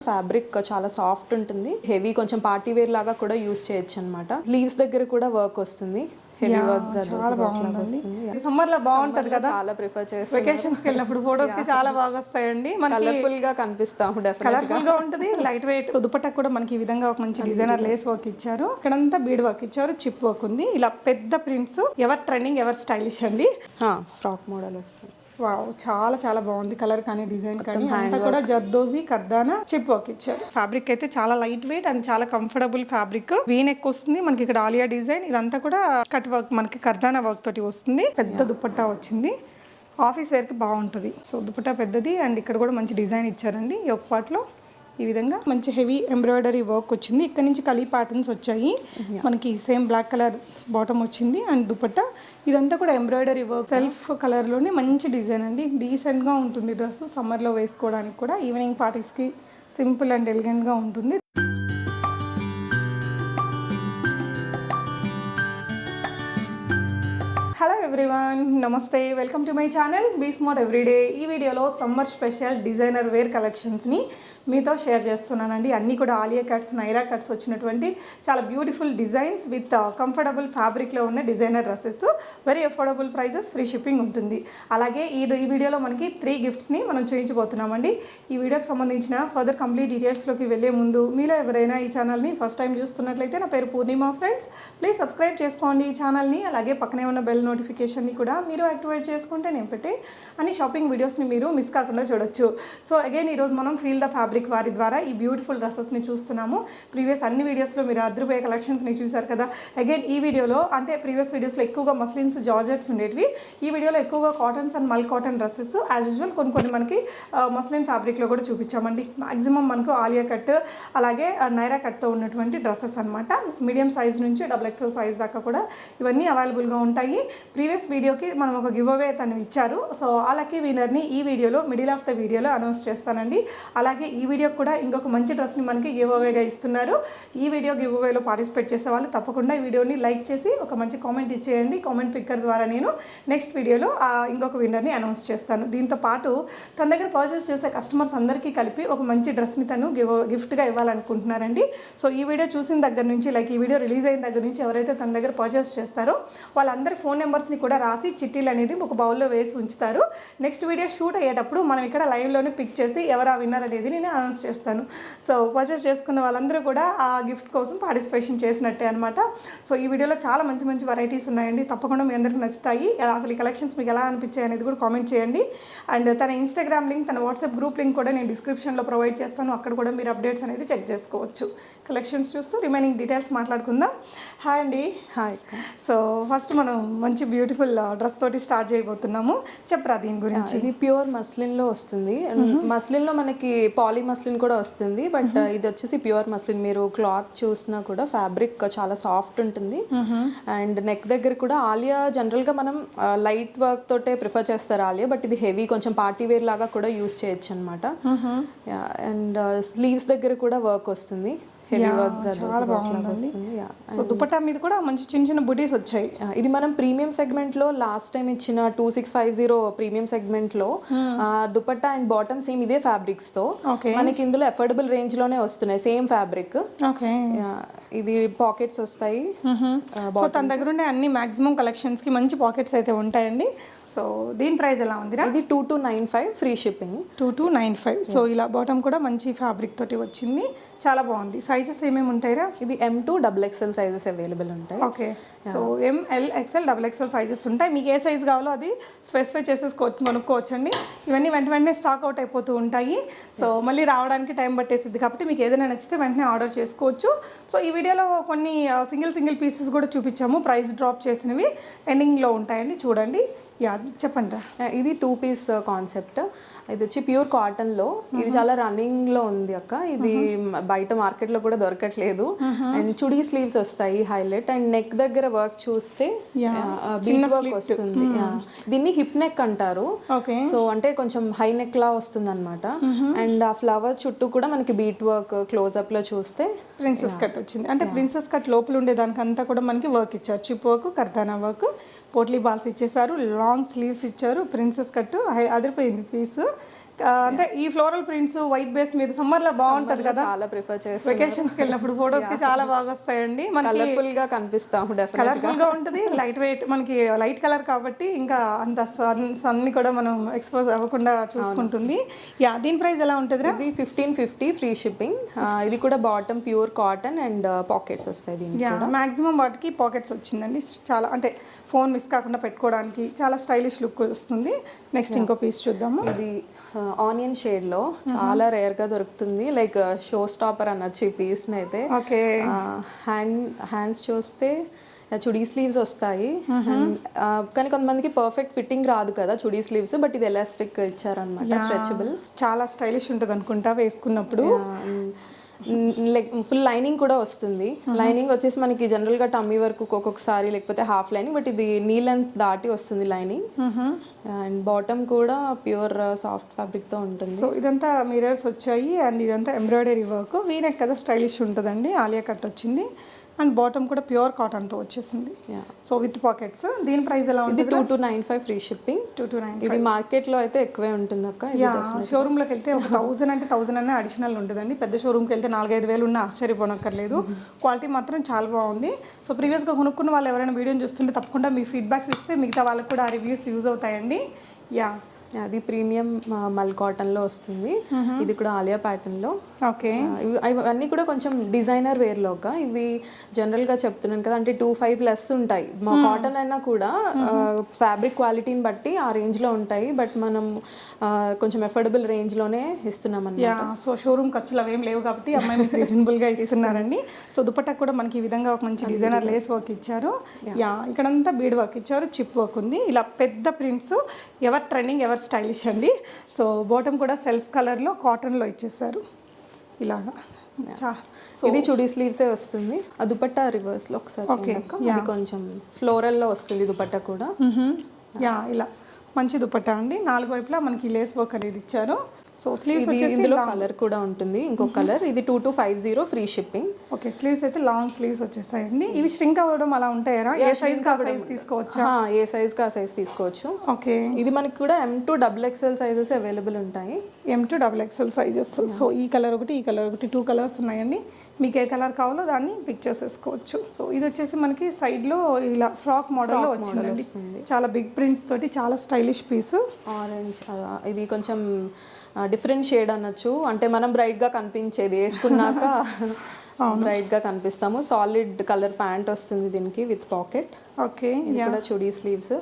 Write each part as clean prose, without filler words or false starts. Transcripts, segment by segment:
Fabric చాలా soft ఉంటుంది, heavy కొంచెం పార్టీ వేర్ లాగా కూడా యూస్ చేయొచ్చు అన్నమాట. స్లీవ్స్ దగ్గర కూడా వర్క్ వస్తుంది, హెవీ వర్క్ చాలా బాగుందండి. సమ్మర్ లో బాగుంటది కదా, చాలా ప్రిఫర్ చేస్తాను. వెకేషన్స్ కి వెళ్ళినప్పుడు ఫోటోస్ కి చాలా బాగా వస్తాయండి. మనకి కలర్ఫుల్ గా కనిపిస్తాము, కలర్ఫుల్ గా ఉంటది, లైట్ వెయిట్. దుపట్టా కూడా మనకి ఈ విధంగా ఒక మంచి డిజైనర్ లేస్ వర్క్ ఇచ్చారు, ఇక్కడంతా బీడ్ వర్క్ ఇచ్చారు, చిప్ వర్క్ ఉంది. ఇలా పెద్ద prints, ever trending ever stylish అండి. ఫ్రాక్ మోడల్ వస్తుంది. వావ్, చాలా చాలా బాగుంది. కలర్ కానీ డిజైన్ కానీ అంతా కూడా జర్దోజీ కర్దానా చిప్ వర్క్ ఇచ్చారు. ఫ్యాబ్రిక్ అయితే చాలా లైట్ వెయిట్ అండ్ చాలా కంఫర్టబుల్ ఫ్యాబ్రిక్. వీ నెక్ వస్తుంది మనకి, ఇక్కడ ఆలియా డిజైన్, ఇదంతా కూడా కట్ వర్క్, మనకి కర్దానా వర్క్ తోటి వస్తుంది. పెద్ద దుపట్టా వచ్చింది, ఆఫీస్ వేర్ కి బాగుంటుంది. సో దుపట్టా పెద్దది అండ్ ఇక్కడ కూడా మంచి డిజైన్ ఇచ్చారండి. ఈ ఒక పార్ట్ లో ఈ విధంగా మంచి హెవీ ఎంబ్రాయిడరీ వర్క్ వచ్చింది. ఇక్కడ నుంచి కలీ ప్యాటర్న్స్ వచ్చాయి మనకి. సేమ్ బ్లాక్ కలర్ బాటమ్ వచ్చింది అండ్ దుపట్టా ఇదంతా కూడా ఎంబ్రాయిడరీ వర్క్, సెల్ఫ్ కలర్ లోనే మంచి డిజైన్ అండి. డీసెంట్ గా ఉంటుంది డ్రెస్, సమ్మర్ లో వేసుకోవడానికి కూడా, ఈవినింగ్ పార్టీస్ కి సింపుల్ అండ్ ఎలిగెంట్ గా ఉంటుంది. హలో ఎవ్రీవన్, నమస్తే, welcome to my channel be smart everyday. ఈ వీడియోలో సమ్మర్ స్పెషల్ డిజైనర్ వేర్ కలెక్షన్స్ని మీతో షేర్ చేస్తున్నానండి. అన్నీ కూడా ఆలియా కట్స్, నైరా కట్స్ వచ్చినటువంటి చాలా బ్యూటిఫుల్ డిజైన్స్ విత్ కంఫర్టబుల్ ఫ్యాబ్రిక్లో ఉన్న designer dresses, very affordable prices, free shipping ఉంటుంది. అలాగే ఈ వీడియోలో మనకి 3 గిఫ్ట్స్ని మనం చూపించబోతున్నామండి. ఈ వీడియోకి సంబంధించిన ఫర్దర్ కంప్లీట్ డీటెయిల్స్లోకి వెళ్ళే ముందు మీలో ఎవరైనా ఈ ఛానల్ని ఫస్ట్ టైం చూస్తున్నట్లయితే, నా పేరు పూర్ణిమ ఫ్రెండ్స్, ప్లీజ్ సబ్స్క్రైబ్ చేసుకోండి ఈ ఛానల్ని. అలాగే పక్కనే ఉన్న బెల్ నోటిఫికేషన్ని కూడా మీరు యాక్టివేట్ చేసుకుంటే నేను పెట్టే అన్ని షాపింగ్ వీడియోస్ని మీరు మిస్ కాకుండా చూడొచ్చు. సో అగైన్ ఈరోజు మనం ఫీల్ ద ఫ్యాబ్రిక్ వారి ద్వారా ఈ బ్యూటిఫుల్ డ్రెస్సెస్ని చూస్తున్నాము. ప్రీవియస్ అన్ని వీడియోస్లో మీరు అద్భుతమైన కలెక్షన్స్ని చూసారు కదా. అగైన్ ఈ వీడియోలో, అంటే ప్రీవియస్ వీడియోస్లో ఎక్కువగా మస్లిన్స్, జార్జెట్స్ ఉండేవి, ఈ వీడియోలో ఎక్కువగా కాటన్స్ అండ్ మల్ కాటన్ డ్రెస్సెస్ యాజ్ యూజువల్ కొన్ని మనకి మస్లిన్ ఫ్యాబ్రిక్లో కూడా చూపించామండి. మ్యాక్సిమం మనకు ఆలియా కట్ అలాగే నైరా కట్తో ఉన్నటువంటి డ్రెస్సెస్ అనమాట. మీడియం సైజ్ నుంచి XXL సైజ్ దాకా కూడా ఇవన్నీ అవైలబుల్గా ఉంటాయి. ప్రీవియస్ వీడియోకి మనం ఒక గివ్ అవే తను ఇచ్చారు. సో ఆ లక్కీ విన్నర్ని ఈ వీడియోలో, మిడిల్ ఆఫ్ ద వీడియోలో అనౌన్స్ చేస్తానండి. అలాగే ఈ వీడియోకి కూడా ఇంకొక మంచి డ్రెస్ని మనకి గివ్ అవేగా ఇస్తున్నారు. ఈ వీడియో గివ్ అవేలో పార్టిసిపేట్ చేసే వాళ్ళు తప్పకుండా ఈ వీడియోని లైక్ చేసి ఒక మంచి కామెంట్ ఇచ్చేయండి. కామెంట్ పిక్కర్ ద్వారా నేను నెక్స్ట్ వీడియోలో ఇంకొక విన్నర్ని అనౌన్స్ చేస్తాను. దీంతో పాటు తన దగ్గర పర్చేస్ చేసే కస్టమర్స్ అందరికీ కలిపి ఒక మంచి డ్రెస్ని తను గిఫ్ట్గా ఇవ్వాలనుకుంటున్నారండి. సో ఈ వీడియో చూసిన దగ్గర నుంచి, లైక్ ఈ వీడియో రిలీజ్ అయిన దగ్గర నుంచి ఎవరైతే తన దగ్గర పర్చేస్ చేస్తారో వాళ్ళందరి ఫోన్ నెంబర్స్ని కూడా రాసి చిట్టీలు అనేది ఒక బౌల్లో వేసి ఉంచుతారు. నెక్స్ట్ వీడియో షూట్ అయ్యేటప్పుడు మనం ఇక్కడ లైవ్లోనే పిక్ చేసి ఎవరు ఆ విన్నర్ అనేది నేను అనౌన్స్ చేస్తాను. సో పర్చేస్ చేసుకున్న వాళ్ళందరూ కూడా ఆ గిఫ్ట్ కోసం పార్టిసిపేషన్ చేసినట్టే అనమాట. సో ఈ వీడియోలో చాలా మంచి మంచి వెరైటీస్ ఉన్నాయండి, తప్పకుండా మీ అందరికి నచ్చుతాయి. అసలు ఈ కలెక్షన్స్ మీకు ఎలా అనిపించాయి అనేది కూడా కామెంట్ చేయండి. అండ్ తన ఇన్స్టాగ్రామ్ లింక్, తన వాట్సాప్ గ్రూప్ లింక్ కూడా నేను డిస్క్రిప్షన్లో ప్రొవైడ్ చేస్తాను, అక్కడ కూడా మీరు అప్డేట్స్ అనేది చెక్ చేసుకోవచ్చు. కలెక్షన్స్ చూస్తూ రిమైనింగ్ డీటెయిల్స్ మాట్లాడుకుందాం. హాయ్ అండి. హాయ్. సో ఫస్ట్ మనం మంచి బ్యూటిఫుల్ డ్రెస్ తోటి స్టార్ట్ చేయబోతున్నాము, చెప్పరా దీని గురించి? ఇది ప్యూర్ మస్లిన్లో వస్తుంది. మస్లిన్లో మనకి పాలీ మస్లిన్ కూడా వస్తుంది, బట్ ఇది వచ్చేసి ప్యూర్ మస్లిన్. మీరు క్లాత్ చూసినా కూడా ఫ్యాబ్రిక్ చాలా సాఫ్ట్ ఉంటుంది. అండ్ నెక్ దగ్గర కూడా ఆలియా జనరల్గా మనం లైట్ వర్క్ తోటే ప్రిఫర్ చేస్తారు ఆలియా, బట్ ఇది హెవీ కొంచెం పార్టీ వేర్ లాగా కూడా యూస్ చేయొచ్చు అనమాట. అండ్ స్లీవ్స్ దగ్గర కూడా వర్క్ వస్తుంది, చాలా బాగుందండి. సో దుపట్టా మీద కూడా మంచి చిన్న చిన్న బుటీస్ వచ్చాయి. ఇది మనం ప్రీమియం సెగ్మెంట్ లో లాస్ట్ టైం ఇచ్చిన 2650 ప్రీమియం సెగ్మెంట్ లో దుపట్టా అండ్ బాటమ్ సేమ్ ఇదే ఫ్యాబ్రిక్స్ తో మనకి ఇందులో అఫోర్డబుల్ రేంజ్ లోనే వస్తున్నాయి. సేమ్ ఫ్యాబ్రిక్, ఇది పాకెట్స్ వస్తాయి. సో తన దగ్గర ఉండే అన్ని మాక్సిమం కలెక్షన్స్ కి మంచి పాకెట్స్ అయితే ఉంటాయండి. సో దీని ప్రైస్ ఎలా ఉంది? ఇది 2295 ఫ్రీ షిప్పింగ్. 2295. సో ఇలా బాటమ్ కూడా మంచి ఫ్యాబ్రిక్ తోటి వచ్చింది, చాలా బాగుంది. సైజెస్ ఏమేమి ఉంటాయిరా? ఇది M2 XXL సైజెస్ అవైలబుల్ ఉంటాయి. Okay, so ML XL XXL sizes ఉంటాయి. మీకు ఏ సైజ్ కావాలో అది స్పెసిఫై చేసేసుకోవచ్చు, కొనుక్కోవచ్చండి. ఇవన్నీ వెంటనే స్టాక్ అవుట్ అయిపోతూ ఉంటాయి. సో మళ్ళీ రావడానికి టైం పట్టేసిద్ది, కాబట్టి మీకు ఏదైనా నచ్చితే వెంటనే ఆర్డర్ చేసుకోవచ్చు. సో ఈ వీడియోలో కొన్ని సింగిల్ పీసెస్ కూడా చూపించాము, ప్రైస్ డ్రాప్ చేసినవి ఎండింగ్లో ఉంటాయండి, చూడండి. చెప్పండి. ఇది 2 పీస్ కాన్సెప్ట్. ఇది వచ్చి ప్యూర్ కాటన్ లో, ఇది చాలా రన్నింగ్ లో ఉంది అక్క. ఇది బయట మార్కెట్ లో కూడా దొరకట్లేదు. అండ్ చుడీ స్లీవ్స్ వస్తాయి హైలైట్. అండ్ నెక్ దగ్గర వర్క్ చూస్తే బీట్ వర్క్ వస్తుంది. దీన్ని హిప్ నెక్ అంటారు. సో అంటే కొంచెం హై నెక్ లా వస్తుంది అనమాట. అండ్ ఆ ఫ్లవర్ చుట్టూ కూడా మనకి బీట్ వర్క్ క్లోజ్ అప్ లో చూస్తే ప్రిన్సెస్ కట్ వచ్చింది. అంటే ప్రిన్సెస్ కట్ లోపల ఉండే దానికంతా కూడా మనకి వర్క్ ఇచ్చారు, చిప్ వర్క్, కర్దానా వర్క్, పోట్లీ బాల్స్ ఇచ్చేసారు, లాంగ్ స్లీవ్స్ ఇచ్చారు, ప్రిన్సెస్ కట్ అదిరిపోయింది పీస్. అంటే ఈ ఫ్లోరల్ ప్రింట్స్ వైట్ బేస్ మీద సమ్మర్ లో బాగుంటది కదా, చాలా ప్రిఫర్ చేస్తాం. వెకేషన్స్ కి వెళ్ళినప్పుడు ఫొటోస్ కి చాలా బాగా వస్తాయండి. మనకి కలర్ఫుల్ గా కనిపిస్తాము, కలర్ఫుల్ గా ఉంటుంది, లైట్ వెయిట్, మనకి లైట్ కలర్ కాబట్టి ఇంకా అంత సన్ ని కూడా మనం ఎక్స్పోజ్ అవ్వకుండా చూసుకుంటుంది. యా, దీని ప్రైస్ ఎలా ఉంటుంది? ఇది 1550 ఫ్రీ షిప్పింగ్. ఇది కూడా bottom pure cotton and pockets వస్తాయి దీనికి. యా, మాక్సిమం వాటికి పాకెట్స్ వచ్చిందండి. చాలా అంటే ఫోన్ మిస్ కాకుండా పెట్టుకోవడానికి చాలా స్టైలిష్ లుక్ వస్తుంది. నెక్స్ట్ ఇంకో పీస్ చూద్దాము. ఇది ఆనియన్ షేడ్ లో చాలా రేర్ గా దొరుకుతుంది, లైక్ షో స్టాపర్ అనొచ్చు ఈ పీస్ ని అయితే. ఓకే, హ్యాండ్స్ చూస్తే చుడీ స్లీవ్స్ వస్తాయి, కానీ కొంతమందికి పర్ఫెక్ట్ ఫిట్టింగ్ రాదు కదా చుడీ స్లీవ్స్, బట్ ఇది ఎలాస్టిక్ ఇచ్చారనమాట, స్ట్రెచబుల్. చాలా స్టైలిష్ ఉంటుంది అనుకుంటా వేసుకున్నప్పుడు. లైక్ ఫుల్ లైనింగ్ కూడా వస్తుంది. లైనింగ్ వచ్చేసి మనకి జనరల్ గా టమ్మీ వరకు ఒక్కొక్కసారి, లేకపోతే హాఫ్ లైనింగ్, బట్ ఇది నీ లెంత్ దాటి వస్తుంది లైనింగ్. అండ్ బాటమ్ కూడా ప్యూర్ సాఫ్ట్ ఫ్యాబ్రిక్ తో ఉంటుంది. సో ఇదంతా మిరర్స్ వచ్చాయి అండ్ ఇదంతా ఎంబ్రాయిడరీ వర్క్. వీనెక్ కదా స్టైలిష్ ఉంటుందండి, ఆలియా కట్ వచ్చింది. అండ్ బాటమ్ కూడా ప్యూర్ కాటన్ తో వచ్చేసింది. So with pockets. దీని ప్రైస్ ఎలా ఉంటుంది? 2295 ఫ్రీ షిప్పింగ్. 2295. ఇది మార్కెట్ లో అయితే ఎక్కువే ఉంటుంది అక్క. షోరూమ్ లోకి వెళ్తే ఒక 1000 అంటే 1000 అన్న అడిషనల్ ఉంటుందండి. పెద్ద షోరూమ్కి వెళ్తే 4-5 వేలు ఉన్న ఆశ్చర్యపోనక్కర్లేదు. క్వాలిటీ మాత్రం చాలా బాగుంది. సో ప్రీవియస్గా కొనుక్కున్న వాళ్ళు ఎవరైనా వీడియోని చూస్తుంటే తప్పకుండా మీ ఫీడ్బ్యాక్స్ ఇస్తే మిగతా వాళ్ళకి కూడా ఆ రివ్యూస్ యూజ్ అవుతాయండి. యా, అది ప్రీమియం మల్ కాటన్ లో వస్తుంది. ఇది కూడా ఆలియా ప్యాటర్న్ లో. ఓకే, అవన్నీ కూడా కొంచెం డిజైనర్ వేర్ లోగా. ఇవి జనరల్ గా చెప్తున్నాను కదా, అంటే 25+ ఉంటాయి. మా కాటన్ అయినా కూడా ఫ్యాబ్రిక్ క్వాలిటీని బట్టి ఆ రేంజ్ లో ఉంటాయి, బట్ మనం కొంచెం ఎఫోర్డబుల్ రేంజ్ లోనే ఇస్తున్నాం అన్నమాట. సో షోరూమ్ ఖర్చులు అవేం లేవు కాబట్టి అమ్మాయి మీకు రీజనబుల్ గా ఇస్తున్నారండి. సో దుపట్టా కూడా మనకి ఈ విధంగా ఒక మంచి డిజైనర్ లేస్ వర్క్ ఇచ్చారు. యా, ఇక్కడంతా బీడ్ వర్క్ ఇచ్చారు, చిప్ వర్క్ ఉంది. ఇలా పెద్ద prints, ever trending ever stylish అండి. సో బాటమ్ కూడా సెల్ఫ్ కలర్ లో కాటన్ లో ఇచ్చేసారు ఇలాగా. ఇది చుడీ స్లీవ్సే వస్తుంది. ఆ దుపట్టా రివర్స్ లో ఒకసారి ఇది కొంచెం ఫ్లోరల్ లో వస్తుంది దుపట్టా కూడా. యా, ఇలా మంచి దుపట్టా అండి. 4 వైపులా మనకి లేస్ వర్క్ అనేది ఇచ్చారు. సో స్లీవ్స్ వచ్చేసి ఇందులో కలర్ కూడా ఉంటుంది, ఇంకొక కలర్. ఇది 2250 ఫ్రీ షిప్పింగ్. ఓకే, స్లీవ్స్ అయితే లాంగ్ స్లీవ్స్ వచ్చేసాయండి. ఇవి ష్రింక్ అవ్వడం అలా ఉంటాయా? ఏ సైజ్ కా సైజ్ తీసుకోవచ్చా? ఏ సైజ్ కా సైజ్ తీసుకోవచ్చు. ఓకే, ఇది మనకి కూడా M to XXL sizes available ఉంటాయి. M to XXL sizes. So ఈ కలర్ ఒకటి, ఈ కలర్ ఒకటి, 2 కలర్స్ ఉన్నాయండి. మీకు ఏ కలర్ కావాలో దాన్ని పిక్ చేసేసుకోవచ్చు. సో ఇది వచ్చేసి మనకి సైడ్ లో ఇలా ఫ్రాక్ మోడల్ లో వచ్చిందండి. చాలా బిగ్ ప్రింట్స్ తోటి చాలా స్టైలిష్ పీస్. ఆరెంజ్, ఇది కొంచెం డిఫరెంట్ షేడ్ అనొచ్చు. అంటే మనం బ్రైట్ గా కనిపించేది వేసుకున్నాక బ్రైట్ గా కనిపిస్తాము. సాలిడ్ కలర్ ప్యాంట్ వస్తుంది దీనికి విత్ పాకెట్. ఓకే, ఇది కూడా చుడీ స్లీవ్స్.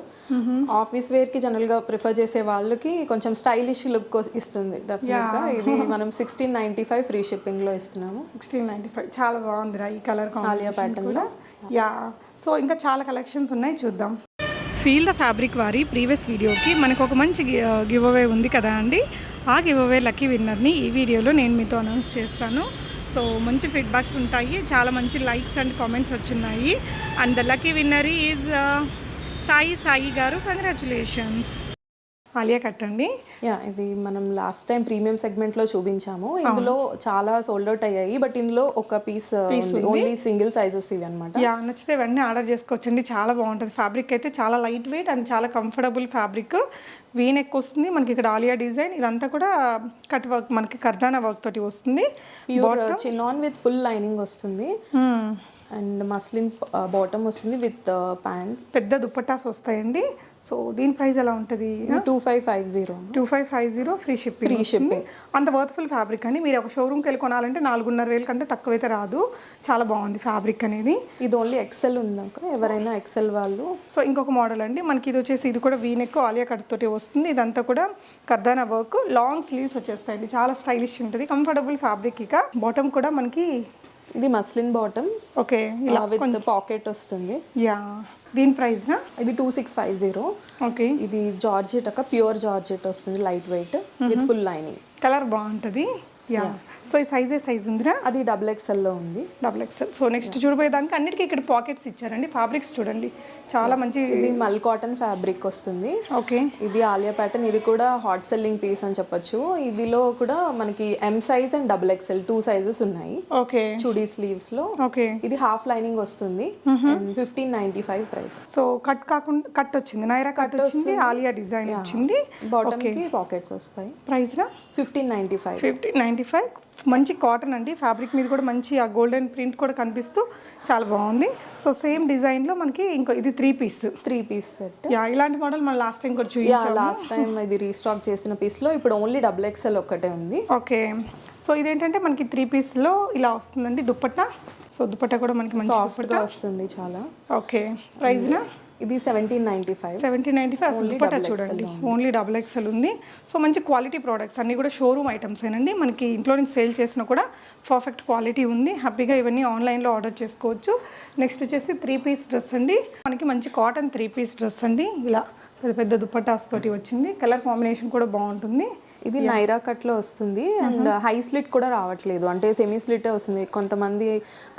ఆఫీస్ వేర్ కి జనరల్ గా ప్రిఫర్ చేసే వాళ్ళకి కొంచెం స్టైలిష్ లుక్ ఇస్తుంది డెఫినెట్ గా. ఇది మనం 1695 ఫ్రీ షిప్పింగ్ లో ఇస్తున్నాము. 1695 చాలా బాగుందిరా ఈ కలర్ ఆలియా ప్యాటర్న్ లో. యా, సో ఇంకా చాలా కలెక్షన్స్ ఉన్నాయి, చూద్దాం. ఫీల్ ద ఫ్యాబ్రిక్ వారి ప్రీవియస్ వీడియోకి మనకు ఒక మంచి గివ్ అవే ఉంది కదా అండి. ఆ గివ్ అవే లక్కీ విన్నర్ని ఈ వీడియోలో నేను మీతో అనౌన్స్ చేస్తాను. సో మంచి ఫీడ్బ్యాక్స్ ఉంటాయి, చాలా మంచి లైక్స్ అండ్ కామెంట్స్ వచ్చున్నాయి. And the lucky winner is Sai గారు. కంగ్రాచులేషన్స్. ఆలియా కట్ అండి. యా, ఇది మనం లాస్ట్ టైం ప్రీమియం సెగ్మెంట్ లో చూపించాము. ఇందులో చాలా సోల్డ్ అవుట్ అయ్యాయి, బట్ ఇందులో ఒక పీస్ ఓన్లీ సింగిల్ సైజెస్ ఇవి అనమాట. యా, నచ్చితే ఇవన్నీ ఆర్డర్ చేసుకోవచ్చండి. చాలా బాగుంటుంది ఫ్యాబ్రిక్ అయితే, చాలా లైట్ వెయిట్ అండ్ చాలా కంఫర్టబుల్ ఫ్యాబ్రిక్. వీనెక్ వస్తుంది మనకి, ఇక్కడ ఆలియా డిజైన్. ఇదంతా కూడా కట్ వర్క్, మనకి కర్దానా వర్క్ తోటి వస్తుంది. Pure chinon with full lining వస్తుంది. అండ్ మస్లిన్ బాటమ్ వస్తుంది విత్ ప్యాంట్. పెద్ద దుపట్టాస్ వస్తాయండి. సో దీని ప్రైస్ ఎలా ఉంటుంది? 2550 ఫ్రీ షిప్పింగ్. అంత వర్త్ఫుల్ ఫ్యాబ్రిక్ అండి. మీరు ఒక షోరూమ్కి వెళ్ళి కొనాలంటే 4,500 కంటే తక్కువైతే రాదు. చాలా బాగుంది ఫ్యాబ్రిక్ అనేది. ఇది ఓన్లీ ఎక్సెల్ ఉందాక, ఎవరైనా ఎక్సెల్ వాళ్ళు. సో ఇంకొక మోడల్ అండి మనకి, ఇది వచ్చేసి ఇది కూడా వీనెక్ ఆలియా కట్ తోటి వస్తుంది. ఇదంతా కూడా కర్దానా వర్క్, లాంగ్ స్లీవ్స్ వచ్చేస్తాయండి. చాలా స్టైలిష్ ఉంటుంది, కంఫర్టబుల్ ఫ్యాబ్రిక్. ఇక బాటమ్ కూడా మనకి ఇది మస్లిన్ బాటమ్. ఓకే, ఇలా విత్ పాకెట్ వస్తుంది. యా, దీని ప్రైస్ నా? ఇది 2650. ఓకే, ఇది జార్జెట్ అక్క, ప్యూర్ జార్జెట్ వస్తుంది, light weight with full lining. Colour బాగుంటుంది. యా, సో ఈ సైజ్ ఉందిరా? అది XXL లో ఉంది. XXL. సో నెక్స్ట్ చూడబోయేదానికి అన్నిటికీ ఇక్కడ పాకెట్స్ ఇచ్చారండి. ఫ్యాబ్రిక్స్ చూడండి చాలా మంచి, ఇది మల్ కాటన్ ఫ్యాబ్రిక్ వస్తుంది. ఓకే. ఇది ఆలియా ప్యాటర్న్, ఇది కూడా హాట్ సెల్లింగ్ పీస్ అని చెప్పొచ్చు. ఇదిలో కూడా మనకి M size and XXL 2 sizes ఉన్నాయి. ఓకే. చుడీ స్లీవ్స్ లో. ఓకే. ఇది హాఫ్ లైనింగ్ వస్తుంది. 1595 ప్రైస్. సో కట్ కాకుండా కట్ వచ్చింది, నైరా కట్ వచ్చింది, ఆలియా డిజైన్ వచ్చింది. బాటమ్ కి పాకెట్స్ వస్తాయి. ప్రైస్ రా 1595. మంచి కాటన్ అండి. ఫ్యాబ్రిక్ మీద కూడా మంచి ఆ గోల్డెన్ ప్రింట్ కూడా కనిపిస్తూ చాలా బాగుంది. సో సేమ్ డిజైన్ లో మనకి ఇంకో ఇది 3 పీస్ సెట్. యా, ఇలాంటి మోడల్ మనం లాస్ట్ టైం కూడా చూపించాము. లాస్ట్ టైం ఇది రీస్టాక్ చేసిన పీస్ లో ఇప్పుడు ఓన్లీ XXL ఒక్కటే ఉంది. ఓకే. సో ఇదేంటంటే మనకి 3 పీస్ లో ఇలా వస్తుందండి దుపట్టా. సో దుపట్టా కూడా మనకి మంచి సాఫ్ట్ గా వస్తుంది చాలా. ఓకే. ప్రైస్ నా ఇది 1795. 1795. అసలు దుపట్టా చూడండి ఓన్లీ XXL ఉంది. సో మంచి క్వాలిటీ ప్రోడక్ట్స్ అన్నీ కూడా షోరూమ్ ఐటమ్స్ ఏనండి. మనకి ఇంట్లో నుంచి సేల్ చేసినా కూడా పర్ఫెక్ట్ క్వాలిటీ ఉంది. హ్యాపీగా ఇవన్నీ ఆన్లైన్లో ఆర్డర్ చేసుకోవచ్చు. నెక్స్ట్ వచ్చేసి 3 పీస్ డ్రెస్ అండి. మనకి మంచి కాటన్ 3 పీస్ డ్రెస్ అండి. ఇలా పెద్ద పెద్ద దుపట్టాస్ తోటి వచ్చింది. కలర్ కాంబినేషన్ కూడా బాగుంటుంది. ఇది నైరా కట్ లో వస్తుంది అండ్ హై స్లిట్ కూడా రావట్లేదు, అంటే సెమీ స్లిట్ వస్తుంది. కొంతమంది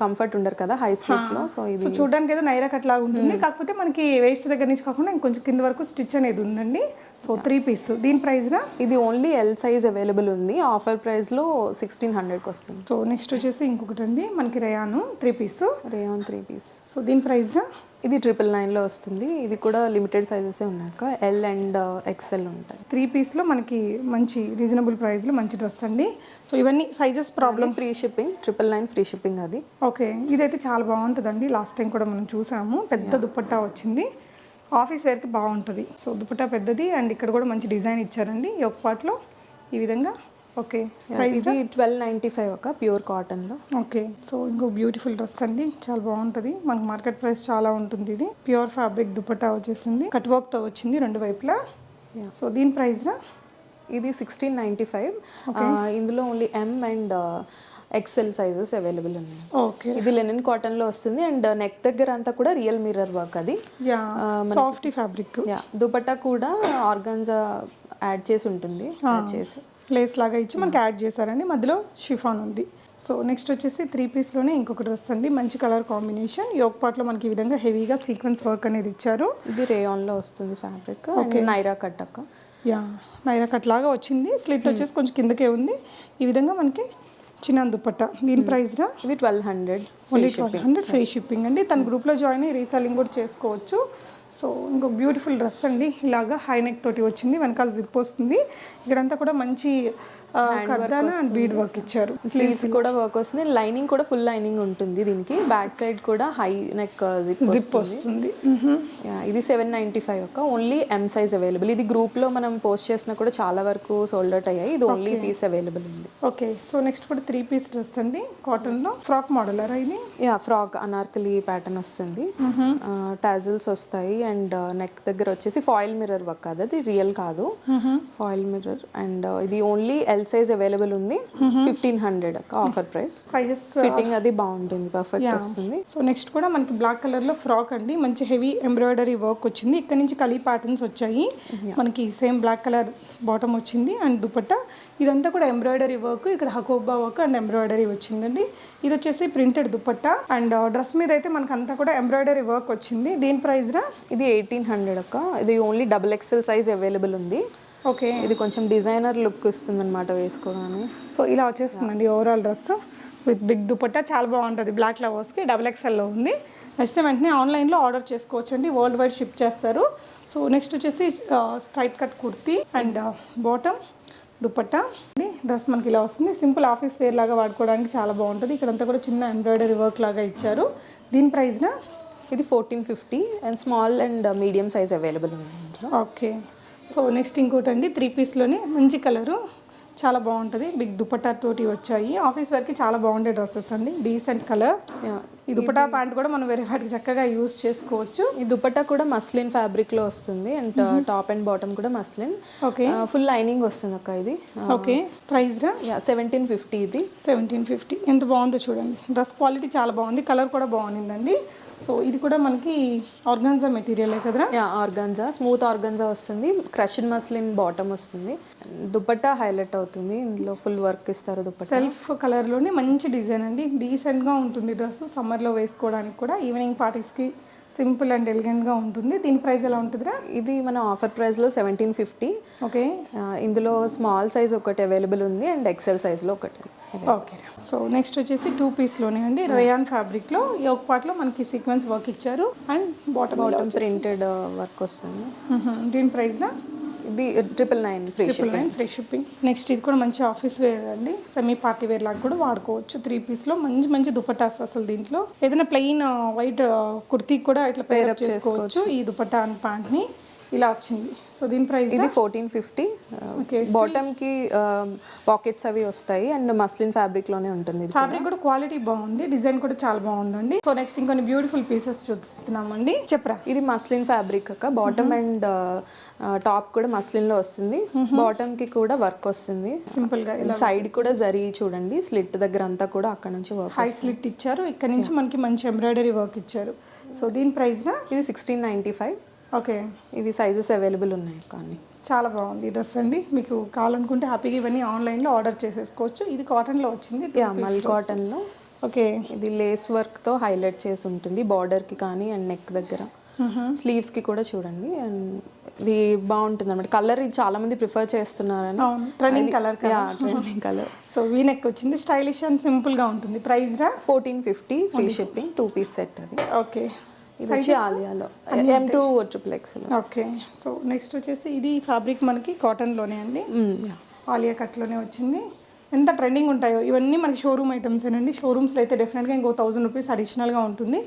కంఫర్ట్ ఉండరు కదా హై స్లిట్ లో. సో ఇది చూడడానికి ఏదో నైరా కట్ లాగా ఉంటుంది, కాకపోతే మనకి వేస్ట్ దగ్గర నుంచి కాకుండా ఇంకొంచెం కింద వరకు స్టిచ్ అనేది ఉందండి. So 3 piece. దీని ప్రైస్ రా? ఇది ఓన్లీ L సైజ్ అవైలబుల్ ఉంది. ఆఫర్ ప్రైస్ లో 1600 వస్తుంది. సో నెక్స్ట్ వచ్చేసి ఇంకొకటి అండి మనకి rayon 3 piece. Rayon 3 piece. So దీని ప్రైస్ రా? ఇది 999 లో వస్తుంది. ఇది కూడా లిమిటెడ్ సైజెస్ ఉన్నాక L అండ్ XL ఉంటాయి. 3 పీస్ లో మనకి మంచి రీజనబుల్ ప్రైస్ లో మంచి డ్రెస్ అండి. సో ఇవన్నీ sizes problem, free shipping, 999 free shipping అది. ఓకే. ఇదైతే చాలా బాగుంటుందండి. లాస్ట్ టైం కూడా మనం చూసాము. పెద్ద దుపట్టా వచ్చింది, ఆఫీస్ వేర్కి బాగుంటుంది. సో దుపట్టా పెద్దది అండ్ ఇక్కడ కూడా మంచి డిజైన్ ఇచ్చారండి ఈ ఒక పార్ట్లో ఈ విధంగా. ఓకే. ఇది 1295 ఒక ప్యూర్ కాటన్ లో. ఓకే. సో ఇంకో బ్యూటిఫుల్ డ్రెస్ అండి, చాలా బాగుంటుంది. మనకు మార్కెట్ ప్రైస్ చాలా ఉంటుంది. ఇది ప్యూర్ ఫ్యాబ్రిక్ దుపట్టా వచ్చేసింది, కట్ వర్క్ తో వచ్చింది 2 వైపులా. సో దీని ప్రైస్ రా? ఇది 1695. ఇందులో only M and XL sizes available ఉన్నాయి. ఓకే. ఇది లెనిన్ కాటన్ లో వస్తుంది అండ్ నెక్ దగ్గర అంతా కూడా రియల్ మిర్రర్ వర్క్. అది సాఫ్ట్ ఫ్యాబ్రిక్. దుపట్టా కూడా ఆర్గాన్జా యాడ్ చేసి ఉంటుంది, చేసి లేస్ లాగా ఇచ్చి మనకి యాడ్ చేశారండి. మధ్యలో షిఫాన్ ఉంది. సో నెక్స్ట్ వచ్చేసి 3 పీస్లోనే ఇంకొక డ్రెస్ అండి. మంచి కలర్ కాంబినేషన్. ఈ ఒక పార్ట్లో మనకి ఈ విధంగా హెవీగా సీక్వెన్స్ వర్క్ అనేది ఇచ్చారు. ఇది రేయాన్లో వస్తుంది ఫ్యాబ్రిక్. నైరా కట్ అక్క. యా, నైరా కట్ లాగా వచ్చింది. స్లిట్ వచ్చేసి కొంచెం కిందకే ఉంది. ఈ విధంగా మనకి చిన్న దుపట్టా. దీని ప్రైస్ రా? ఇది 1200. ఓన్లీ 1200 ఫ్రీ షిప్పింగ్ అండి. తన గ్రూప్లో జాయిన్ అయ్యి రీసెల్లింగ్ కూడా చేసుకోవచ్చు. సో ఇంకొక బ్యూటిఫుల్ డ్రెస్ అండి. ఇలాగా హై నెక్ తోటి వచ్చింది, వెనకాల జిప్ వస్తుంది. ఇక్కడంతా కూడా మంచి కర్దానా అండ్ బీడ్ వర్క్ ఇచ్చారు. స్లీవ్స్ కూడా వర్క్ వస్తుంది. లైనింగ్ కూడా ఫుల్ లైనింగ్ ఉంటుంది దీనికి. బ్యాక్ సైడ్ కూడా హై నెక్ జిప్ వస్తుంది. ఇది 795 ఒక ఓన్లీ M సైజ్ అవైలబుల్. ఇది గ్రూప్ లో మనం పోస్ట్ చేసినా కూడా చాలా వరకు సోల్డ్ అవుట్ అయ్యాయి. ఇది ఓన్లీ పీస్ అవైలబుల్ ఉంది. ఓకే. సో నెక్స్ట్ కూడా 3 పీస్ డ్రెస్ అండి కాటన్ లో. ఫ్రాక్ మోడల్ ఇది. ఫ్రాక్ అనార్కలి ప్యాటర్న్ వస్తుంది. టాజిల్స్ వస్తాయి అండ్ నెక్ దగ్గర వచ్చేసి ఫాయిల్ మిర్రర్ వర్క్. అది రియల్ కాదు, ఫాయిల్ మిర్రర్. అండ్ ఇది ఓన్లీ L సైజ్ అవైలబుల్ ఉంది. 1500 ఆఫర్ ప్రైస్. సైజెస్ ఫిట్టింగ్ అది బాగుంటుంది, పర్ఫెక్ట్ వస్తుంది. సో నెక్స్ట్ కూడా మనకి బ్లాక్ కలర్ లో ఫ్రాక్ అండి. మంచి హెవీ ఎంబ్రాయిడరీ వర్క్ వచ్చింది. ఇక్కడ నుంచి కలీ ప్యాటర్న్స్ వచ్చాయి. మనకి సేమ్ బ్లాక్ కలర్ బాటమ్ వచ్చింది అండ్ దుపట్టా. ఇదంతా కూడా ఎంబ్రాయిడరీ వర్క్. ఇక్కడ హకోబా వర్క్ అండ్ ఎంబ్రాయిడరీ వచ్చిందండి. ఇది వచ్చేసి ప్రింటెడ్ దుపట్టా అండ్ డ్రెస్ మీద అయితే మనకి అంతా కూడా ఎంబ్రాయిడరీ వర్క్ వచ్చింది. దీని ప్రైస్ రా? ఇది 1800 అక్క. ఇది ఓన్లీ XXL సైజ్ అవైలబుల్ ఉంది. ఓకే. ఇది కొంచెం డిజైనర్ లుక్ ఇస్తుంది అనమాట వేసుకోగానే. సో ఇలా వచ్చేస్తుందండి overall dress with big dupatta. చాలా బాగుంటుంది. బ్లాక్ లవర్స్కి XXL ఉంది. నచ్చితే వెంటనే ఆన్లైన్లో ఆర్డర్ చేసుకోవచ్చు అండి. వరల్డ్ వైడ్ షిప్ చేస్తారు. సో నెక్స్ట్ వచ్చేసి straight cut kurti and bottom dupatta. Dress మనకి ఇలా వస్తుంది. సింపుల్ ఆఫీస్ వేర్ లాగా వాడుకోవడానికి చాలా బాగుంటుంది. ఇక్కడంతా కూడా చిన్న ఎంబ్రాయిడరీ వర్క్ లాగా ఇచ్చారు. దీని ప్రైస్నా? ఇది 1450 and small and medium size available ఉంది. ఓకే. సో నెక్స్ట్ ఇంకోటి అండి 3 పీస్లోనే మంచి కలరు, చాలా బాగుంటుంది. బిగ్ దుపట్టా తోటి వచ్చాయి. ఆఫీస్ వరకు చాలా బాగుండే డ్రెస్సెస్ అండి. Decent colour. ఈ దుపట్టా ప్యాంట్ కూడా మనం వేరే వాటికి చక్కగా యూజ్ చేసుకోవచ్చు. ఈ దుపట్టా కూడా మస్లిన్ ఫ్యాబ్రిక్ లో వస్తుంది అండ్ టాప్ అండ్ బాటమ్ కూడా మస్లిన్. ఓకే, ఫుల్ లైనింగ్ వస్తుంది అక్క ఇది. ఓకే, ప్రైస్ రా 1750 ఇది. 1750. ఎంత బాగుందో చూడండి, డ్రెస్ క్వాలిటీ చాలా బాగుంది, కలర్ కూడా బాగుందండి. సో ఇది కూడా మనకి ఆర్గాన్జా మెటీరియల్ కదరా? ఆర్గాన్జా, స్మూత్ ఆర్గాన్జా వస్తుంది, క్రష్డ్ మస్లిన్ బాటమ్ వస్తుంది. దుపట్టా హైలైట్ అవుతుంది, ఇందులో ఫుల్ వర్క్ ఇస్తారు. దుపట్టా సెల్ఫ్ కలర్ లోనే మంచి డిజైన్ అండి, డీసెంట్ గా ఉంటుంది డ్రెస్. సమ్మర్ లో వేసుకోవడానికి కూడా, ఈవినింగ్ పార్టీస్ కి సింపుల్ అండ్ ఎలిగెంట్ గా ఉంటుంది. దీని ప్రైస్ ఎలా ఉంటుందిరా? ఇది మన ఆఫర్ ప్రైస్ లో 1750. ఓకే, ఇందులో స్మాల్ సైజ్ ఒకటి అవైలబుల్ ఉంది అండ్ ఎక్సెల్ సైజ్ లో ఒకటి. ఓకే, సో నెక్స్ట్ వచ్చేసి 2 పీస్ లోనే అండి, రేయాన్ ఫ్యాబ్రిక్ లో యోక్ పార్ట్ లో మనకి సీక్వెన్స్ వర్క్ ఇచ్చారు అండ్ బాటమ్ ప్రింటెడ్ వర్క్ వస్తుంది. దీని ప్రైస్ లా ఇది 999 ఫ్రీ షిప్పింగ్. నెక్స్ట్ ఇది కూడా మంచి ఆఫీస్ వేర్ అండి, సెమీ పార్టీ వేర్ లాగా కూడా వాడుకోవచ్చు. 3 పీస్ లో మంచి మంచి దుపట్టాస్. అసలు దీంట్లో ఏదైనా ప్లెయిన్ వైట్ కుర్తీ కూడా ఇట్లా పేరప్ చేసుకోవచ్చు. ఈ దుపట్టా అండ్ ప్యాంట్ ని ఇలా వచ్చింది. సో దీని ప్రైస్ ఇది 1450. బాటమ్ కి పాకెట్స్ అవి వస్తాయి అండ్ మస్లిన్ ఫ్యాబ్రిక్ లోనే ఉంటుంది. ఫ్యాబ్రిక్ కూడా క్వాలిటీ బాగుంది, డిజైన్ కూడా చాలా బాగుందండి. సో నెక్స్ట్ ఇంకొన్ని బ్యూటిఫుల్ పీసెస్ చూస్తున్నామండి, చెప్పరా? ఇది మస్లిన్ ఫ్యాబ్రిక్ అక్క, బాటమ్ అండ్ టాప్ కూడా మస్లిన్ లో వస్తుంది. బాటమ్ కి కూడా వర్క్ వస్తుంది సింపుల్ గా. సైడ్ కూడా జరీ చూడండి, స్లిట్ దగ్గర అంతా కూడా అక్కడ నుంచి వర్క్, హై స్లిట్ ఇచ్చారు, ఇక్కడ నుంచి మనకి మంచి ఎంబ్రాయిడరీ వర్క్ ఇచ్చారు. సో దీని ప్రైస్ నా ఇది 1695. ఓకే, ఇవి సైజెస్ అవైలబుల్ ఉన్నాయి కానీ చాలా బాగుంది ఈ డ్రెస్ అండి. మీకు కావాలనుకుంటే హ్యాపీగా ఇవన్నీ ఆన్లైన్లో ఆర్డర్ చేసేసుకోవచ్చు. ఇది కాటన్లో వచ్చింది, మల్ కాటన్లో. ఓకే, ఇది లేస్ వర్క్తో హైలైట్ చేసి ఉంటుంది బార్డర్కి కానీ అండ్ నెక్ దగ్గర. స్లీవ్స్కి కూడా చూడండి, అండ్ ఇది బాగుంటుంది అన్నమాట. కలర్ ఇది చాలా మంది ప్రిఫర్ చేస్తున్నారని, trending colour. Trending colour. So V neck వచ్చింది, స్టైలిష్ అండ్ సింపుల్గా ఉంటుంది. ప్రైస్ రా 1450 ఫ్రీ షిప్పింగ్. 2 పీస్ సెట్ అది. ఓకే, ఇది వచ్చి ఆలియాలో M2 XXL. Okay, so next వచ్చేసి ఇది ఫ్యాబ్రిక్ మనకి కాటన్లోనే అండి, ఆలియా కట్లోనే వచ్చింది. ఎంత ట్రెండింగ్ ఉంటాయో ఇవన్నీ మనకి షోరూమ్ ఐటమ్స్ ఏనండి. షోరూమ్స్లో అయితే డెఫినెట్గా ఇంకో 1000 రూపీస్ అడిషనల్గా ఉంటుంది.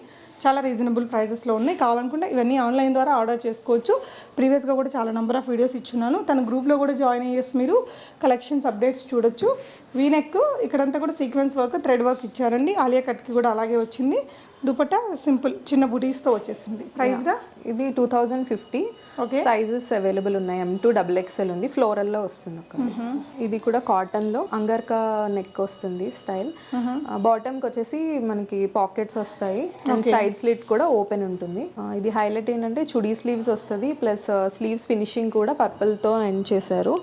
చాలా రీజనబుల్ ప్రైజెస్లో ఉన్నాయి. కావాలనుకుంటే ఇవన్నీ ఆన్లైన్ ద్వారా ఆర్డర్ చేసుకోవచ్చు. ప్రీవియస్గా కూడా చాలా నెంబర్ ఆఫ్ వీడియోస్ ఇచ్చున్నాను, తన గ్రూప్లో కూడా జాయిన్ అయ్యేసి మీరు కలెక్షన్స్ అప్డేట్స్ చూడొచ్చు. వీనెక్ ఇక్కడంతా కూడా సీక్వెన్స్ వర్క్, థ్రెడ్ వర్క్ ఇచ్చారండి. ఆలియా కట్కి కూడా అలాగే వచ్చింది. దుపట్టా సింపుల్ చిన్న బుటీస్తో వచ్చేసింది. ప్రైస్ రా ఇది 2050. ఓకే, సైజెస్ అవైలబుల్ ఉన్నాయి. M2 XXL ఉంది, ఫ్లోరల్లో వస్తుంది అక్కడ. ఇది కూడా కాటన్లో అంగర్కా నెక్ వస్తుంది స్టైల్. బాటమ్కి వచ్చేసి మనకి పాకెట్స్ వస్తాయి అండ్ సైడ్ స్లిట్ కూడా ఓపెన్ ఉంటుంది. ఇది హైలైట్ ఏంటంటే చుడీ స్లీవ్స్ వస్తుంది, ప్లస్ స్లీవ్స్ ఫినిషింగ్ కూడా పర్పుల్ తో ఎండ్ చేశారు.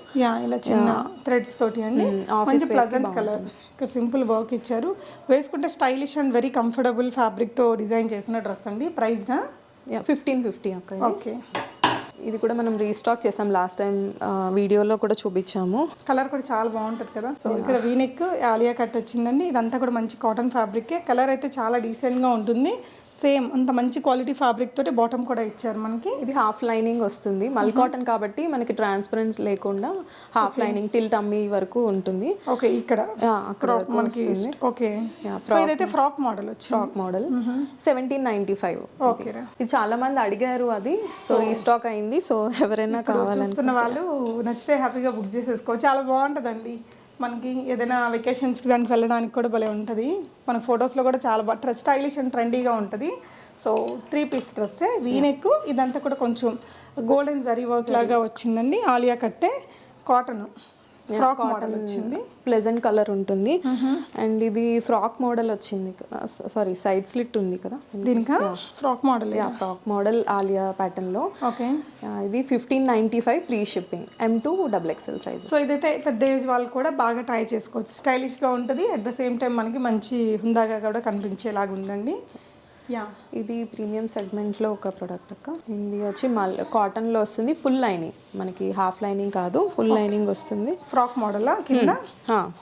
ఇలా చిన్న థ్రెడ్స్ తోటి అండి, మంచి ప్లజెంట్ కలర్. ఇక్కడ సింపుల్ వర్క్ ఇచ్చారు, వేసుకుంటే stylish and very comfortable fabric తో డిజైన్ చేసిన డ్రెస్ అండి. ప్రైస్ నా 1550 అక్క. ఓకే, ఇది కూడా మనం రీస్టాక్ చేసాం, లాస్ట్ టైం వీడియోలో కూడా చూపించాము. కలర్ కూడా చాలా బాగుంటుంది కదా. సో ఇక్కడ వీనెక్ ఆలియా కట్ వచ్చిందండి. ఇదంతా కూడా మంచి కాటన్ ఫ్యాబ్రిక్. కలర్ అయితే చాలా డీసెంట్గా ఉంటుంది. సేమ్ అంత మంచి క్వాలిటీ ఫ్యాబ్రిక్ తోటి బాటమ్ కూడా ఇచ్చారు మనకి. ఇది హాఫ్ లైనింగ్ వస్తుంది, మల్ కాటన్ కాబట్టి మనకి ట్రాన్స్పరెన్స్ లేకుండా హాఫ్ లైనింగ్ టిల్ టమ్మీ వరకు ఉంటుంది. ఓకే, ఇక్కడ మనకి ఓకే. సో ఇదైతే ఫ్రాక్ మోడల్ వచ్చింది. Frock model 1795. ఓకే, ఇది చాలా మంది అడిగారు అది, సో రీస్టాక్ అయింది. సో ఎవరైనా కావాలనుకున్న వాళ్ళు నచ్చితే హ్యాపీగా బుక్ చేసేసుకోవచ్చు. చాలా బాగుంటుందండి. మనకి ఏదైనా వెకేషన్స్కి దానికి వెళ్ళడానికి కూడా భలే ఉంటుంది. మన ఫొటోస్లో కూడా చాలా బాగా స్టైలిష్ అండ్ ట్రెండీగా ఉంటుంది. సో 3 పీస్ డ్రెస్సే, వీనెక్ ఇదంతా కూడా కొంచెం గోల్డెన్ జరీ వర్క్ లాగా వచ్చిందండి. ఆలియా కట్టే కాటన్ ఫ్రాక్ మోడల్ వచ్చింది, ప్లెజెంట్ కలర్ ఉంటుంది. అండ్ ఇది ఫ్రాక్ మోడల్ వచ్చింది, సారీ సైడ్ స్లిట్ ఉంది కదా దీనికి. Frock model, frock model Alia pattern లో. ఓకే, ఇది 1595 free shipping. M2 XXL size. So ఇదైతే పెద్ద ఏజ్ వాళ్ళు కూడా బాగా ట్రై చేసుకోవచ్చు. స్టైలిష్ గా ఉంటుంది, అట్ ద సేమ్ టైం మనకి మంచి హుందాగా కూడా కనిపించేలాగా ఉందండి. ఇది ప్రీమియం సెగ్మెంట్లో ఒక ప్రోడక్ట్ అక్క. ఇది వచ్చి కాటన్లో వస్తుంది, ఫుల్ లైనింగ్, మనకి హాఫ్ లైనింగ్ కాదు, ఫుల్ లైనింగ్ వస్తుంది. ఫ్రాక్ మోడల్ కింద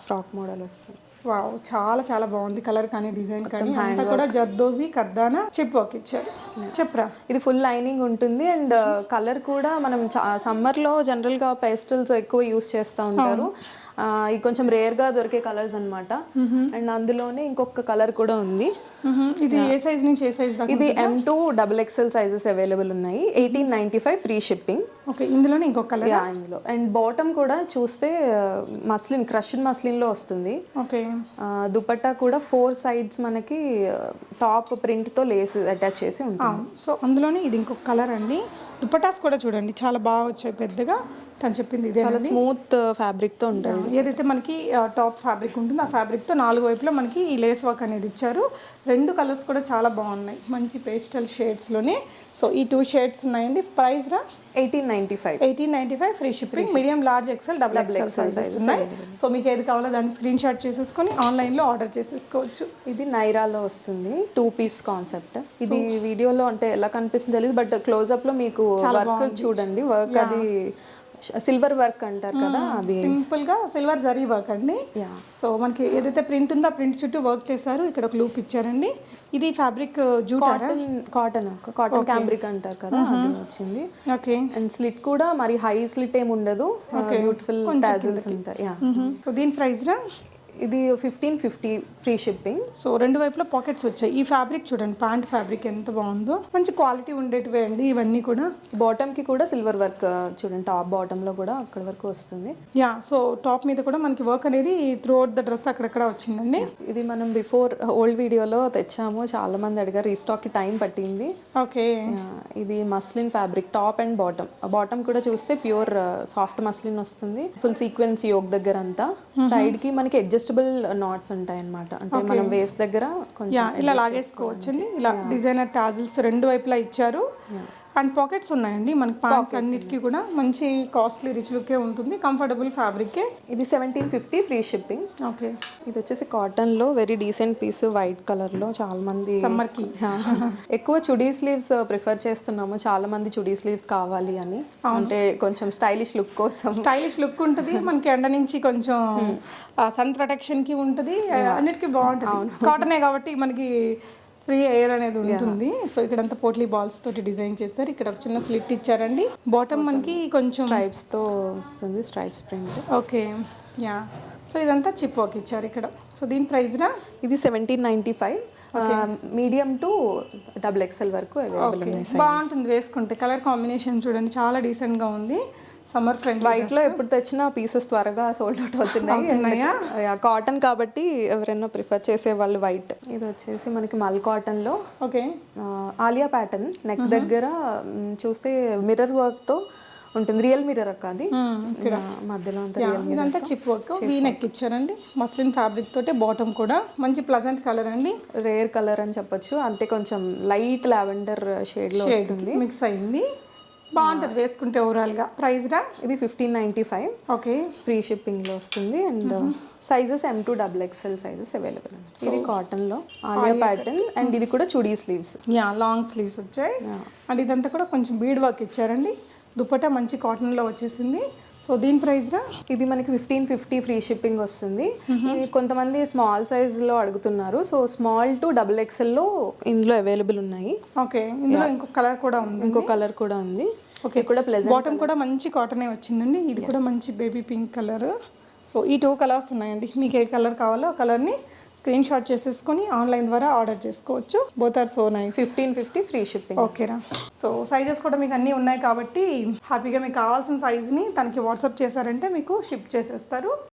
ఫ్రాక్ మోడల్ వస్తుంది. వావ్, చాలా చాలా బాగుంది. కలర్ కానీ డిజైన్ కానీ అంతా కూడా జర్దోజీ కర్దానా చిప్ వర్క్ ఇచ్చారు. చెప్పరా, ఇది ఫుల్ లైనింగ్ ఉంటుంది అండ్ కలర్ కూడా మనం సమ్మర్లో జనరల్గా పేస్టల్స్ ఎక్కువ యూస్ చేస్తూ ఉంటారు. ఇది కొంచెం రేర్ గా దొరికే కలర్స్ అన్నమాట. అండ్ అందులోనే ఇంకొక కలర్ కూడా ఉంది. ఇది ఏ సైజ్ నుంచి ఏ సైజ్ దాకా? ఇది M2 XXL సైజెస్ అవైలబుల్ ఉన్నాయి. 1895 ఫ్రీ షిప్పింగ్. ఓకే, ఇందులోనే ఇంకొక కలర్. యా ఇందులో. అండ్ బాటమ్ కూడా చూస్తే మస్లిన్, క్రష్డ్ మస్లిన్ లో వస్తుంది. ఓకే, దుపట్టా కూడా 4 sides మనకి టాప్ ప్రింట్ తో లేస్ అటాచ్ చేసి ఉంటుంది. సో అందులోనే ఇది ఇంకొక కలర్ అండి. దుపటాస్ కూడా చూడండి చాలా బాగా వచ్చాయి పెద్దగా. తను చెప్పింది ఇదే, చాలా స్మూత్ ఫ్యాబ్రిక్ తో ఉంటుంది. ఏదైతే మనకి టాప్ ఫ్యాబ్రిక్ ఉంటుందో ఆ ఫ్యాబ్రిక్తో 4 వైపులో మనకి ఈ లేస్ వర్క్ అనేది ఇచ్చారు. 2 కలర్స్ కూడా చాలా బాగున్నాయి, మంచి పేస్టల్ షేడ్స్లోనే. సో ఈ 2 షేడ్స్ ఉన్నాయండి. ప్రైస్ రా 1895 free shipping. Medium, large, XL, double XL sizes ఉన్నాయి. సో మీకు ఏది కావాలో దాన్ని స్క్రీన్ షాట్ చేసేసుకొని ఆన్లైన్లో ఆర్డర్ చేసేసుకోవచ్చు. ఇది నైరాలో వస్తుంది, 2 piece కాన్సెప్ట్. ఇది వీడియోలో అంటే ఎలా కనిపిస్తుంది తెలియదు, బట్ క్లోజ్అప్ లో మీకు వర్క్ చూడండి. వర్క్ అది సిల్వర్ వర్క్ అంటారు కదా, అది సింపుల్ గా సిల్వర్ జరీ వర్క్ అండి. సో మనకి ఏదైతే ప్రింట్ ఉందో ఆ ప్రింట్ చుట్టూ వర్క్ చేశారు. ఇక్కడ ఒక లూప్ ఇచ్చారండి. ఇది ఫ్యాబ్రిక్ జూట్, కాటన్ క్యాంబ్రిక్ అంటారు కదా, అది వచ్చింది. ఓకే, అండ్ స్లిట్ కూడా మరి హై స్లిట్ ఏమి ఉండదు, బ్యూటిఫుల్ టాజిల్స్ ఉంటాయి. సో దీని ప్రైస్ రా ఇది 1550 ఫ్రీ షిప్పింగ్. సో 2 వైపులా పాకెట్స్ వచ్చాయి. ఈ ఫ్యాబ్రిక్ చూడండి, ప్యాంట్ ఫ్యాబ్రిక్ ఎంత బాగుందో, మంచి క్వాలిటీ ఉండేటివే అండి ఇవన్నీ కూడా. బాటమ్ కి కూడా సిల్వర్ వర్క్ చూడండి, టాప్ బాటమ్ లో కూడా అక్కడ వరకు వస్తుంది. యా, సో టాప్ మీద కూడా మనకి వర్క్ అనేది త్రూ అవుట్ ద డ్రెస్ అక్కడక్కడ వచ్చిందండి. ఇది మనం బిఫోర్ ఓల్డ్ వీడియోలో తెచ్చాము, చాలా మంది అడిగారు, రీస్టాక్ కి టైం పట్టింది. ఓకే, ఇది muslin fabric, top and bottom. Bottom కూడా చూస్తే ప్యూర్ సాఫ్ట్ మస్లిన్ వస్తుంది, ఫుల్ సీక్వెన్స్ యోక్ దగ్గర అంతా. సైడ్ కి మనకి అడ్జస్టబుల్ నాట్స్ ఉంటాయి అన్నమాట, అంటే మనం వేస్ట్ దగ్గర కొంచెం ఇలా లాగేసుకోవచ్చు అండి. ఇలా డిజైనర్ టాజిల్స్ 2 వైపులా ఇచ్చారు. అండ్ పాకెట్స్ ఉన్నాయండి మనకి. ప్యాంట్స్ అన్నిటికీ కూడా మంచి కాస్ట్లీ రిచ్ లుకే ఉంటుంది, కంఫర్టబుల్ ఫ్యాబ్రికే. ఇది 1750 ఫ్రీ షిప్పింగ్. ఓకే, ఇది వచ్చేసి కాటన్ లో very decent piece, white colour లో. చాలా మంది సమ్మర్ కి ఎక్కువ చుడీ స్లీవ్స్ ప్రిఫర్ చేస్తున్నాము, చాలా మంది చుడీ స్లీవ్స్ కావాలి అని, అంటే కొంచెం స్టైలిష్ లుక్ కోసం. స్టైలిష్ లుక్ ఉంటుంది మనకి, ఎండ నుంచి కొంచెం సన్ ప్రొటెక్షన్ కి ఉంటుంది, అన్నిటికీ బాగుంటుంది. కాటనే కాబట్టి మనకి ఫ్రీ ఎయిర్ అనేది ఉంటుంది. సో ఇక్కడంతా పోట్లీ బాల్స్ తోటి డిజైన్ చేస్తారు. ఇక్కడ ఒక చిన్న స్లిట్ ఇచ్చారండి. బాటమ్ మనకి కొంచెం స్ట్రైప్స్ తో వస్తుంది, stripes print. Okay, yeah. So ఇదంతా చిప్ వర్క్ ఇచ్చారు ఇక్కడ. సో దీని ప్రైస్ రా ఇది 1795. మీడియం టు డబుల్ ఎక్స్ఎల్ వరకు అవైలబుల్ ఉన్నాయి. బాగుంటుంది వేసుకుంటే. కలర్ కాంబినేషన్ చూడండి చాలా డీసెంట్ గా ఉంది. సమ్మర్ ఫ్రెండ్ వైట్ లో ఎప్పుడు తెచ్చినా పీసెస్ త్వరగా సోల్డ్ అవుట్ అవుతున్నాయి. కాటన్ కాబట్టి ఎవరైనా ప్రిఫర్ చేసే వాళ్ళు వైట్. ఇది వచ్చేసి మనకి మల్ కాటన్ లో. ఓకే, ఆలియా ప్యాటర్న్, నెక్ దగ్గర చూస్తే మిర్రర్ వర్క్ తో ఉంటుంది, రియల్ మిర్రర్ అక్క. అది ఇక్కడ మధ్యలో ఇదంతా చిప్ వర్క్, వీ నెక్ ఇచ్చారండి. మస్లిన్ ఫ్యాబ్రిక్ తోటి బాటమ్ కూడా మంచి ప్లజెంట్ కలర్ అండి, రేర్ కలర్ అని చెప్పొచ్చు. అంటే కొంచెం లైట్ లావెండర్ షేడ్ లో వస్తుంది, మిక్స్ అయింది. బాగుంటుంది వేసుకుంటే ఓవరాల్ గా. ప్రైస్ రా ఇది 1595. ఓకే, ఫ్రీ షిప్పింగ్ లో వస్తుంది. And sizes M to XXL sizes available. ఇది కాటన్ లో ఆలియా ప్యాటర్న్, అండ్ ఇది కూడా chudi sleeves. Yeah, long sleeves వచ్చాయి. అండ్ ఇదంతా కూడా కొంచెం బీడ్ వర్క్ ఇచ్చారండి. దుపట్టా మంచి కాటన్ లో వచ్చేసింది. సో దీని ప్రైస్ రా ఇది మనకి 1550 ఫ్రీ షిప్పింగ్ వస్తుంది. ఇది కొంతమంది స్మాల్ సైజ్ లో అడుగుతున్నారు, సో స్మాల్ టు XXL లో ఇందులో అవైలబుల్ ఉన్నాయి. ఓకే, ఇందులో ఇంకొక కలర్ కూడా ఉంది. ఇంకో కలర్ కూడా ఉంది. ఓకే, కూడా ప్లెజెంట్. బాటమ్ కూడా మంచి కాటనే వచ్చిందండి. ఇది కూడా మంచి బేబీ పింక్ కలర్. సో ఈ 2 కలర్స్ ఉన్నాయండి. మీకు ఏ కలర్ కావాలో ఆ కలర్ని స్క్రీన్ షాట్ చేసేసుకొని ఆన్లైన్ ద్వారా ఆర్డర్ చేసుకోవచ్చు. Both are so nice. 1550 free shipping. ఓకేరా. సో సైజెస్ కూడా మీకు అన్నీ ఉన్నాయి కాబట్టి హ్యాపీగా మీకు కావాల్సిన సైజ్ని తనకి వాట్సాప్ చేశారంటే మీకు షిప్ చేసేస్తారు.